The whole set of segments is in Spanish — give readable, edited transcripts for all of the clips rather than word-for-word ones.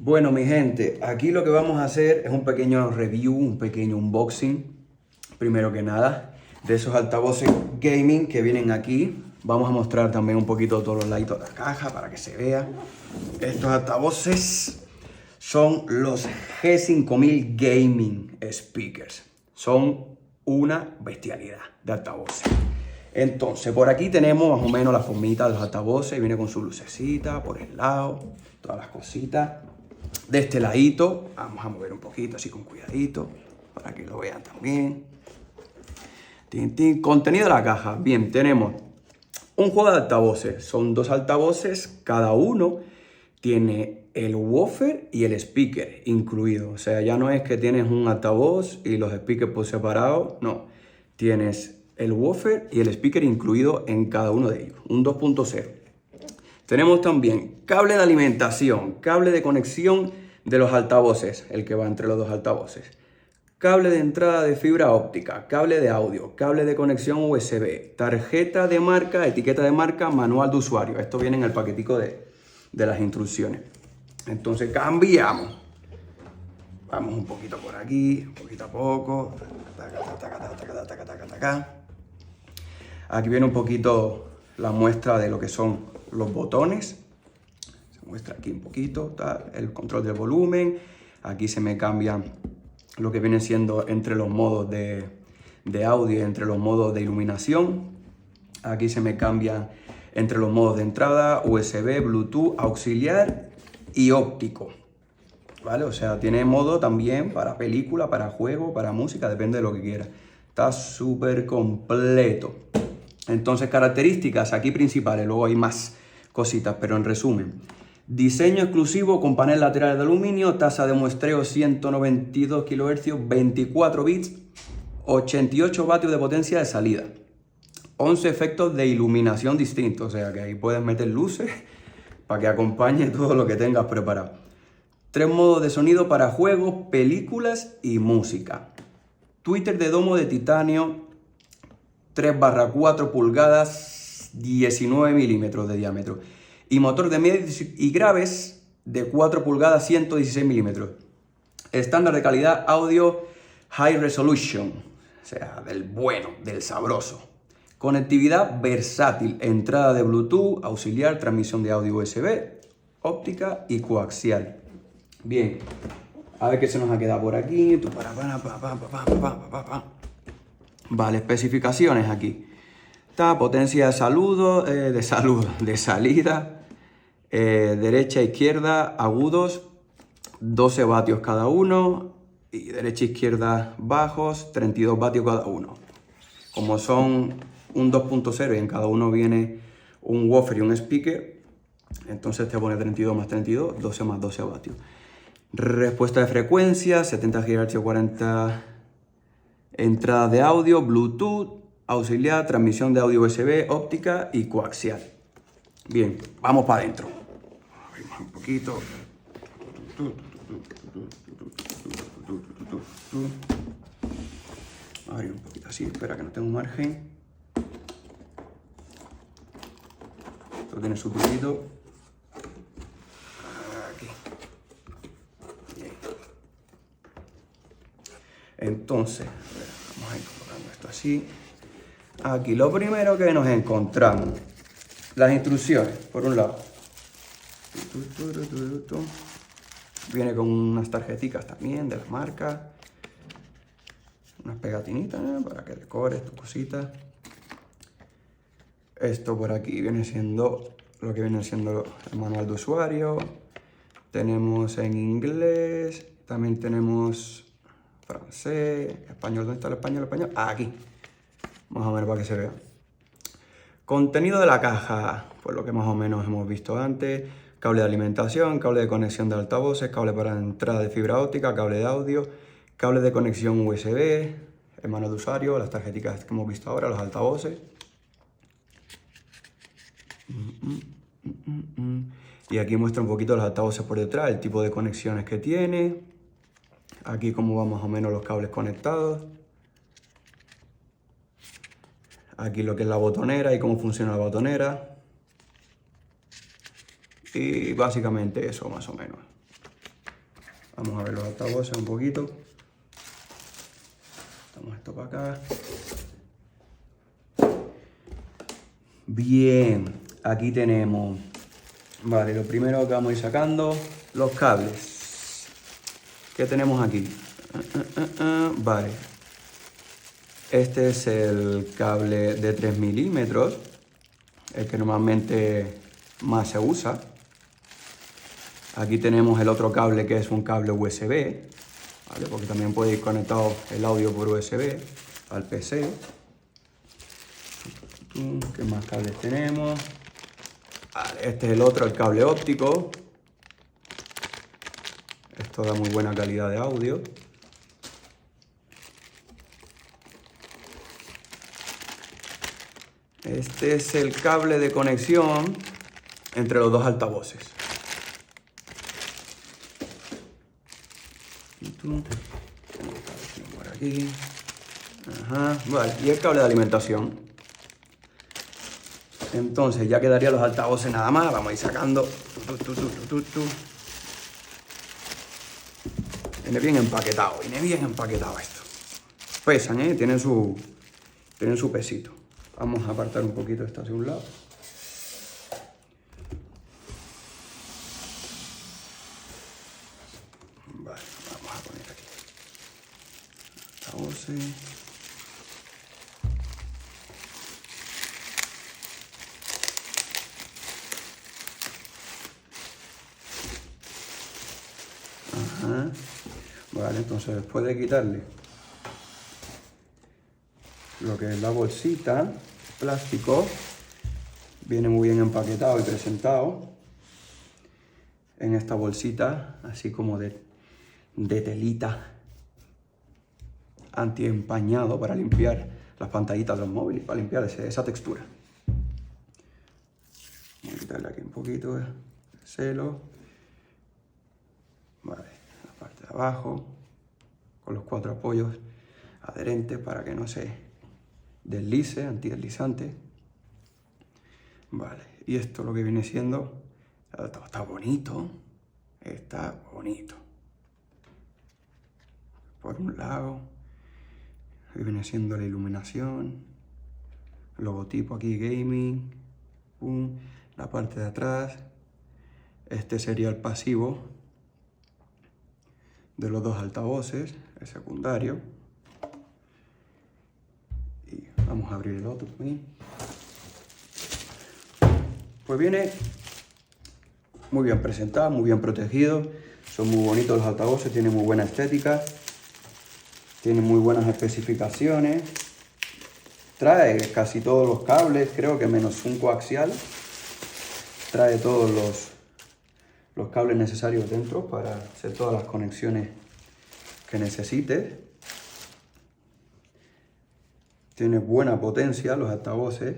Bueno, mi gente, aquí lo que vamos a hacer es un pequeño review, un pequeño unboxing, primero que nada, de esos altavoces gaming que vienen aquí. Vamos a mostrar también un poquito todos los laditos de la caja para que se vea. Estos altavoces son los G5000 Gaming Speakers. Son una bestialidad de altavoces. Entonces, por aquí tenemos más o menos la formita de los altavoces. Viene con su lucecita por el lado, todas las cositas. De este ladito, vamos a mover un poquito así con cuidadito, para que lo vean también. Tin, tin. Contenido de la caja. Bien, tenemos un juego de altavoces. Son dos altavoces, cada uno tiene el woofer y el speaker incluido. O sea, ya no es que tienes un altavoz y los speakers por separado. No, tienes el woofer y el speaker incluido en cada uno de ellos. Un 2.0. Tenemos también cable de alimentación, cable de conexión de los altavoces, el que va entre los dos altavoces. Cable de entrada de fibra óptica, cable de audio, cable de conexión USB, tarjeta de marca, etiqueta de marca, manual de usuario. Esto viene en el paquetico de las instrucciones. Entonces cambiamos. Vamos un poquito por aquí, un poquito a poco. Aquí viene un poquito la muestra de lo que son los botones. Se muestra aquí un poquito, el control del volumen. Aquí se me cambia lo que viene siendo entre los modos de audio y entre los modos de iluminación. Aquí se me cambia entre los modos de entrada, USB, Bluetooth, auxiliar y óptico. ¿Vale? O sea, tiene modo también para película, para juego, para música, depende de lo que quiera. Está súper completo. Entonces, características aquí principales, luego hay más cositas, pero en resumen. Diseño exclusivo con panel lateral de aluminio, tasa de muestreo 192 kHz, 24 bits, 88 vatios de potencia de salida. 11 efectos de iluminación distintos, o sea que ahí puedes meter luces para que acompañe todo lo que tengas preparado. 3 modos de sonido para juegos, películas y música. Tweeter de domo de titanio 3/4 pulgadas, 19 milímetros de diámetro. Y motor de medios y graves de 4 pulgadas, 116 milímetros. Estándar de calidad audio High Resolution, o sea, del bueno, del sabroso. Conectividad versátil, entrada de Bluetooth, auxiliar, transmisión de audio USB, óptica y coaxial. Bien, a ver qué se nos ha quedado por aquí. Vale, especificaciones aquí. Está potencia de salida, derecha e izquierda, agudos, 12 vatios cada uno, y derecha e izquierda bajos, 32 vatios cada uno. Como son un 2.0 y en cada uno viene un woofer y un speaker, entonces te pone 32 más 32, 12 más 12 vatios. Respuesta de frecuencia, 70 GHz, 40 entradas de audio, Bluetooth, auxiliar, transmisión de audio USB, óptica y coaxial. Bien, vamos para adentro. Abrimos un poquito. Abrir un poquito así, espera que no tengo margen. Esto tiene su truquito. Aquí. Bien. Entonces, vamos a ir colocando esto así. Aquí lo primero que nos encontramos, las instrucciones, por un lado. Viene con unas tarjeticas también de la marca. Unas pegatinitas para que decores tu cosita. Esto por aquí viene siendo lo que viene siendo el manual de usuario. Tenemos en inglés, también tenemos francés, español. ¿Dónde está el español? Aquí. Más o menos para que se vea. Contenido de la caja, pues lo que más o menos hemos visto antes. Cable de alimentación, cable de conexión de altavoces, cable para entrada de fibra óptica, cable de audio, cable de conexión USB, el manual de usuario, las tarjeticas que hemos visto ahora, los altavoces. Y aquí muestra un poquito los altavoces por detrás, el tipo de conexiones que tiene. Aquí cómo van más o menos los cables conectados. Aquí lo que es la botonera y cómo funciona la botonera. Y básicamente eso más o menos. Vamos a ver los altavoces un poquito. Damos esto para acá. Bien, aquí tenemos, vale, lo primero que vamos a ir sacando, los cables. ¿Qué tenemos aquí? Vale, este es el cable de 3 milímetros, el que normalmente más se usa. Aquí tenemos el otro cable que es un cable USB, ¿vale? Porque también puede ir conectado el audio por USB al PC. ¿Qué más cables tenemos? Vale, este es el otro, el cable óptico. Esto da muy buena calidad de audio. Este es el cable de conexión entre los dos altavoces. Por aquí. Ajá, vale, y el cable de alimentación. Entonces ya quedarían los altavoces nada más. Vamos a ir sacando. Viene bien empaquetado esto. Pesan, tienen su pesito. Vamos a apartar un poquito esto hacia un lado. Vale, vamos a poner aquí. Altavoces. Ajá. Vale, entonces después de quitarle lo que es la bolsita, plástico, viene muy bien empaquetado y presentado en esta bolsita, así como de telita anti-empañado para limpiar las pantallitas de los móviles, para limpiar esa textura. Voy a quitarle aquí un poquito de celo. Vale, la parte de abajo, con los 4 apoyos adherentes para que no se deslice, antideslizante. Vale, y esto lo que viene siendo, está bonito, Por un lado, viene siendo la iluminación, logotipo aquí gaming, la parte de atrás, este sería el pasivo de los dos altavoces, el secundario. Y vamos a abrir el otro también. Pues viene muy bien presentado, muy bien protegido. Son muy bonitos los altavoces, tienen muy buena estética. Tienen muy buenas especificaciones. Trae casi todos los cables, creo que menos un coaxial. Trae todos los cables necesarios dentro para hacer todas las conexiones que necesites. Tiene buena potencia los altavoces.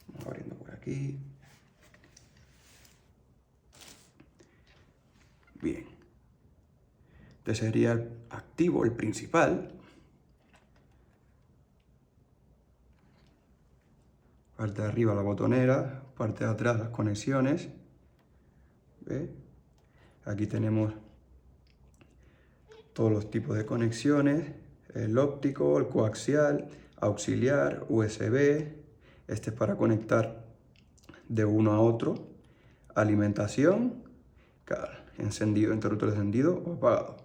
Vamos abriendo por aquí. Bien. Este sería el activo, el principal. Parte de arriba la botonera, parte de atrás las conexiones. ¿Ve? Aquí tenemos todos los tipos de conexiones, el óptico, el coaxial, auxiliar, USB. Este es para conectar de uno a otro. Alimentación, encendido, interruptor encendido o apagado.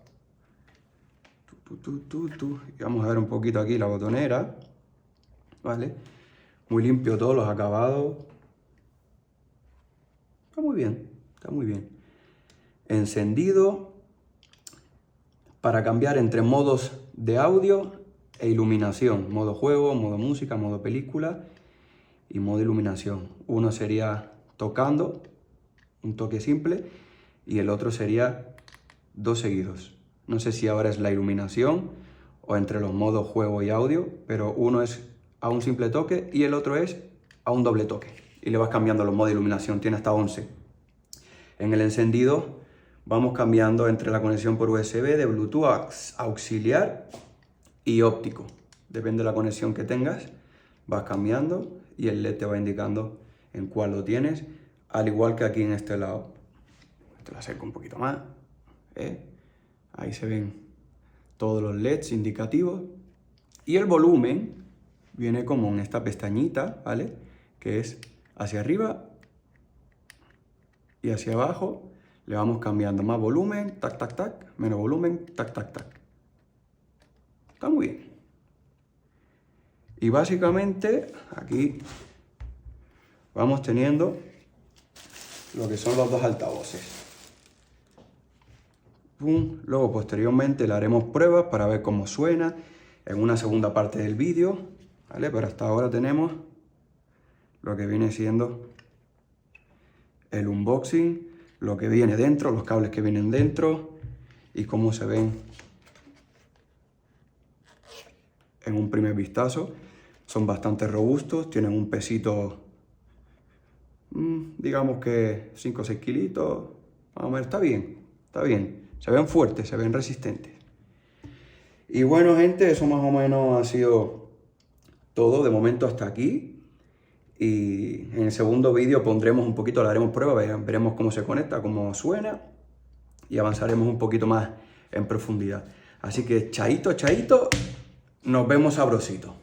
Y vamos a ver un poquito aquí la botonera, ¿vale? Muy limpio todos los acabados. Está muy bien, está muy bien. Encendido para cambiar entre modos de audio e iluminación. Modo juego, modo música, modo película y modo iluminación. Uno sería tocando, un toque simple, y el otro sería 2 seguidos. No sé si ahora es la iluminación o entre los modos juego y audio, pero uno es a un simple toque y el otro es a un doble toque. Y le vas cambiando los modos de iluminación, tiene hasta 11. En el encendido vamos cambiando entre la conexión por USB, de Bluetooth auxiliar y óptico. Depende de la conexión que tengas, vas cambiando y el LED te va indicando en cuál lo tienes. al igual que aquí en este lado. Te lo acerco un poquito más. Ahí se ven todos los LEDs indicativos. Y el volumen viene como en esta pestañita, ¿vale? Que es hacia arriba y hacia abajo. Le vamos cambiando más volumen, tac, tac, tac, menos volumen, tac, tac, tac. Está muy bien. Y básicamente aquí vamos teniendo lo que son los dos altavoces. Pum. Luego posteriormente le haremos pruebas para ver cómo suena en una segunda parte del vídeo, ¿vale? Pero hasta ahora tenemos lo que viene siendo el unboxing, lo que viene dentro, los cables que vienen dentro y cómo se ven en un primer vistazo. Son bastante robustos, tienen un pesito, digamos que 5 o 6 kilitos, más o menos. Está bien, está bien. Se ven fuertes, se ven resistentes. Y bueno, gente, eso más o menos ha sido todo de momento hasta aquí. Y en el segundo vídeo pondremos un poquito, le haremos prueba, veremos cómo se conecta, cómo suena y avanzaremos un poquito más en profundidad. Así que chaito, chaito, nos vemos sabrosito.